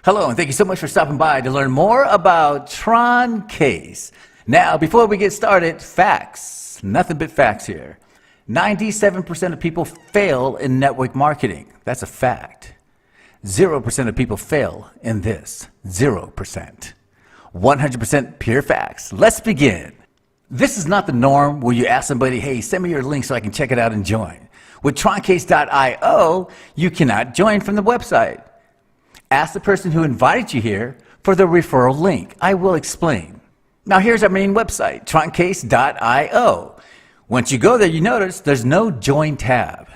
Hello, and thank you so much for stopping by to learn more about Troncase. Now, before we get started, facts. Nothing but facts here. 97% of people fail in network marketing. That's a fact. 0% of people fail in this. 0%. 100% pure facts. Let's begin. This is not the norm where you ask somebody, hey, send me your link so I can check it out and join. With Troncase.io, you cannot join from the website. Ask the person who invited you here for the referral link. I will explain. Now here's our main website, Troncase.io. Once you go there, you notice there's no join tab.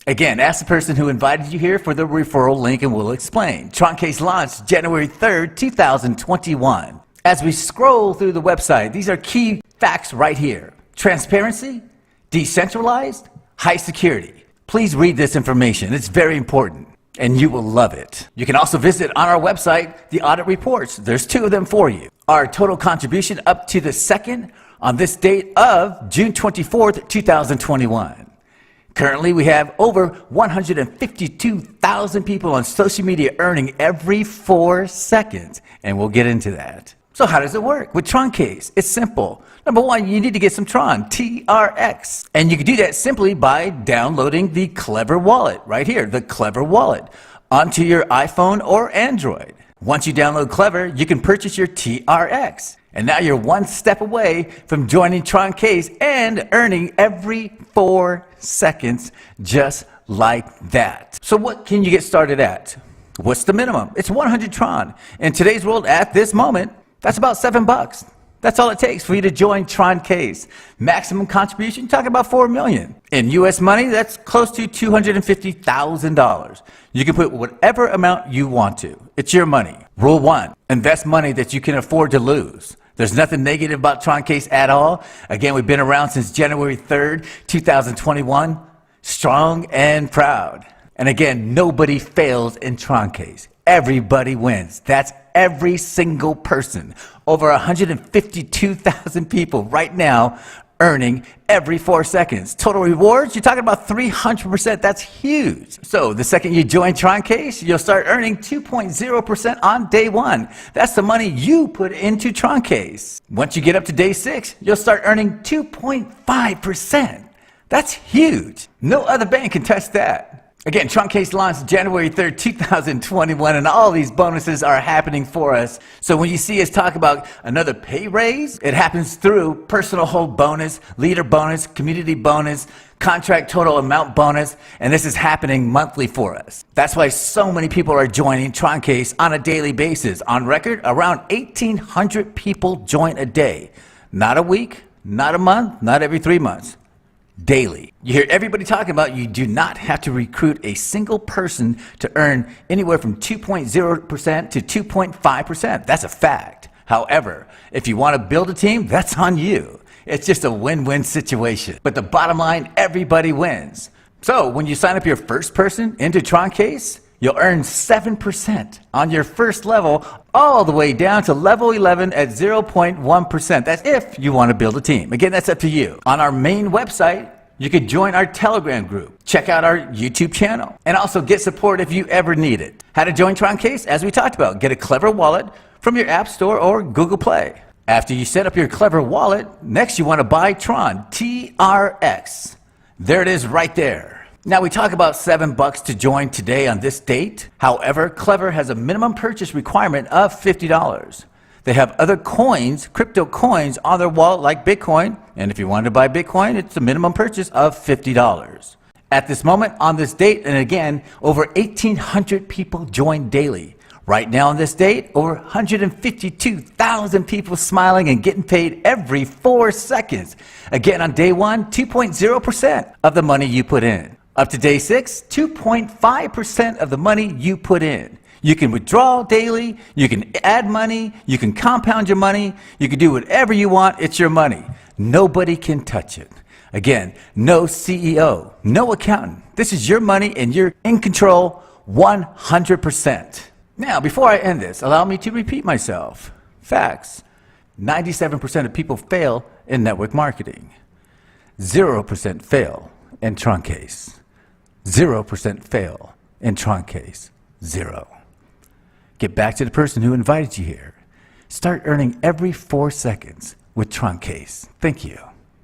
Again, ask the person who invited you here for the referral link and we'll explain. Troncase launched January 3rd, 2021. As we scroll through the website, these are key facts right here. Transparency, decentralized, high security. Please read this information. It's very important. And you will love it. You can also visit on our website the audit reports. There's 2 of them for you. Our total contribution up to the second on this date of June 24th, 2021. Currently, we have over 152,000 people on social media earning every 4 seconds. And we'll get into that. So how does it work? With Troncase, it's simple. Number 1, you need to get some Tron, TRX. And you can do that simply by downloading the Clever Wallet right here, the Clever Wallet, onto your iPhone or Android. Once you download Clever, you can purchase your TRX. And now you're 1 step away from joining Troncase and earning every 4 seconds just like that. So what can you get started at? What's the minimum? It's 100 Tron. In today's world, at this moment, that's about $7. That's all it takes for you to join Troncase. Maximum contribution, talking about $4 million. In US money, that's close to $250,000. You can put whatever amount you want to. It's your money. Rule 1, invest money that you can afford to lose. There's nothing negative about Troncase at all. Again, we've been around since January 3rd, 2021. Strong and proud. And again, nobody fails in Troncase. Everybody wins. That's every single person. Over 152,000 people right now earning every 4 seconds. Total rewards, you're talking about 300%. That's huge. So the second you join Troncase, you'll start earning 2.0% on day 1. That's the money you put into Troncase. Once you get up to day 6, you'll start earning 2.5%. That's huge. No other bank can touch that. Again, Troncase launched January 3rd, 2021, and all these bonuses are happening for us. So when you see us talk about another pay raise, it happens through personal hold bonus, leader bonus, community bonus, contract total amount bonus, and this is happening monthly for us. That's why so many people are joining Troncase on a daily basis. On record, around 1,800 people join a day. Not a week, not a month, not every 3 months. Daily. You hear everybody talking about you do not have to recruit a single person to earn anywhere from 2.0% to 2.5%. That's a fact. However, if you want to build a team, that's on you. It's just a win-win situation. But the bottom line, everybody wins. So when you sign up your first person into Troncase, you'll earn 7% on your first level, all the way down to level 11 at 0.1%. That's if you want to build a team. Again, that's up to you. On our main website, you can join our Telegram group, check out our YouTube channel, and also get support if you ever need it. How to join Troncase? As we talked about, get a Clever Wallet from your App Store or Google Play. After you set up your Clever Wallet, next you want to buy Tron, TRX. There it is right there. Now we talk about $7 to join today on this date. However, Clever has a minimum purchase requirement of $50. They have other coins, crypto coins on their wallet like Bitcoin. And if you wanted to buy Bitcoin, it's a minimum purchase of $50. At this moment, on this date, and again, over 1,800 people join daily. Right now on this date, over 152,000 people smiling and getting paid every 4 seconds. Again, on day 1, 2.0% of the money you put in. Up to day 6, 2.5% of the money you put in. You can withdraw daily, you can add money, you can compound your money, you can do whatever you want, it's your money. Nobody can touch it. Again, no CEO, no accountant. This is your money and you're in control 100%. Now, before I end this, allow me to repeat myself. Facts. 97% of people fail in network marketing. 0% fail in Troncase. 0% fail in Troncase. 0. Get back to the person who invited you here. Start earning every 4 seconds with Troncase. Thank you.